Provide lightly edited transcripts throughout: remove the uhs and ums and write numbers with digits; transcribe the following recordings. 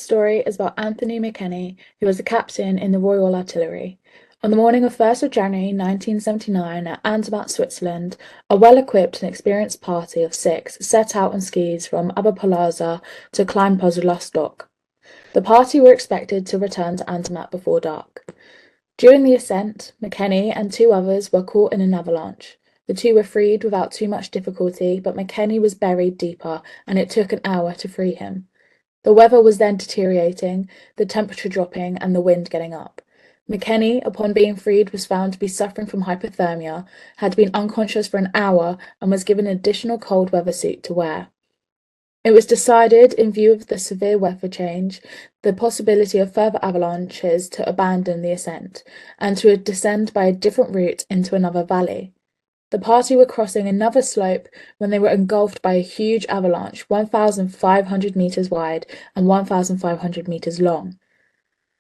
story is about Anthony McKenney, who was a captain in the Royal Artillery. On the morning of 1st of January 1979 at Andermatt, Switzerland, a well-equipped and experienced party of 6 set out on skis from Oberpalazzo to Kleinpozolostock. The party were expected to return to Andermatt before dark. During the ascent, McKenney and 2 others were caught in an avalanche. The 2 were freed without too much difficulty, but McKenney was buried deeper, and it took an hour to free him. The weather was then deteriorating, the temperature dropping, and the wind getting up. McKenney, upon being freed, was found to be suffering from hypothermia, had been unconscious for an hour, and was given an additional cold weather suit to wear. It was decided, in view of the severe weather change, the possibility of further avalanches, to abandon the ascent, and to descend by a different route into another valley. The party were crossing another slope when they were engulfed by a huge avalanche 1,500 meters wide and 1,500 meters long.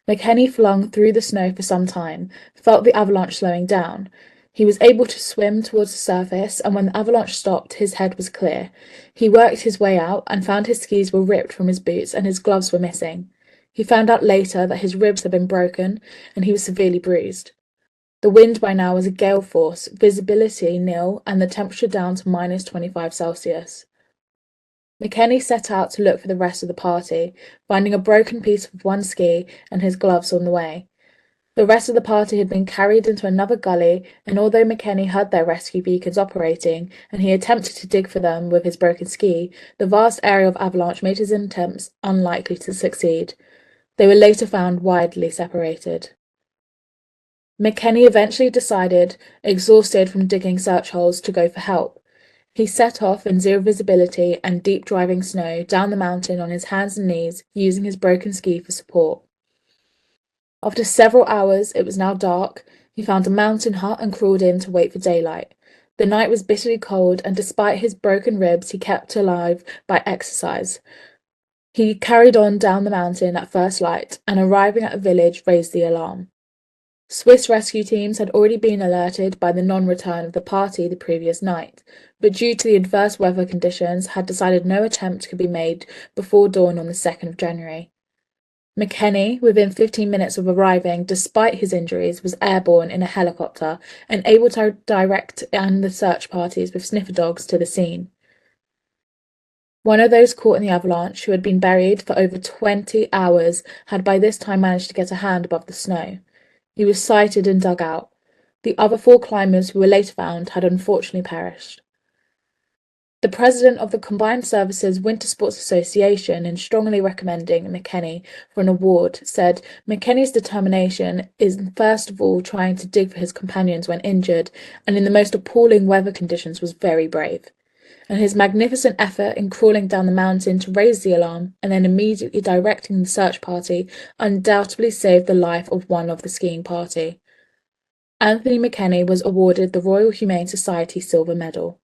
McKenney flung through the snow for some time, felt the avalanche slowing down. He was able to swim towards the surface, and when the avalanche stopped, his head was clear. He worked his way out and found his skis were ripped from his boots and his gloves were missing. He found out later that his ribs had been broken and he was severely bruised. The wind by now was a gale force, visibility nil, and the temperature down to -25°C. McKenney set out to look for the rest of the party, finding a broken piece of one ski and his gloves on the way. The rest of the party had been carried into another gully, and although McKenney heard their rescue beacons operating, and he attempted to dig for them with his broken ski, the vast area of avalanche made his attempts unlikely to succeed. They were later found widely separated. McKenney eventually decided, exhausted from digging search holes, to go for help. He set off in zero visibility and deep driving snow down the mountain on his hands and knees, using his broken ski for support. After several hours, it was now dark. He found a mountain hut and crawled in to wait for daylight. The night was bitterly cold, and despite his broken ribs, he kept alive by exercise. He carried on down the mountain at first light, and arriving at a village, raised the alarm. Swiss rescue teams had already been alerted by the non-return of the party the previous night, but due to the adverse weather conditions, had decided no attempt could be made before dawn on the 2nd of January. McKenney, within 15 minutes of arriving, despite his injuries, was airborne in a helicopter and able to direct the search parties with sniffer dogs to the scene. One of those caught in the avalanche, who had been buried for over 20 hours, had by this time managed to get a hand above the snow. He was sighted and dug out. The other 4 climbers who were later found had unfortunately perished. The president of the Combined Services Winter Sports Association, in strongly recommending McKenney for an award, said McKenney's determination is first of all trying to dig for his companions when injured, and in the most appalling weather conditions was very brave. And his magnificent effort in crawling down the mountain to raise the alarm and then immediately directing the search party undoubtedly saved the life of one of the skiing party. Anthony McKenney was awarded the Royal Humane Society Silver Medal.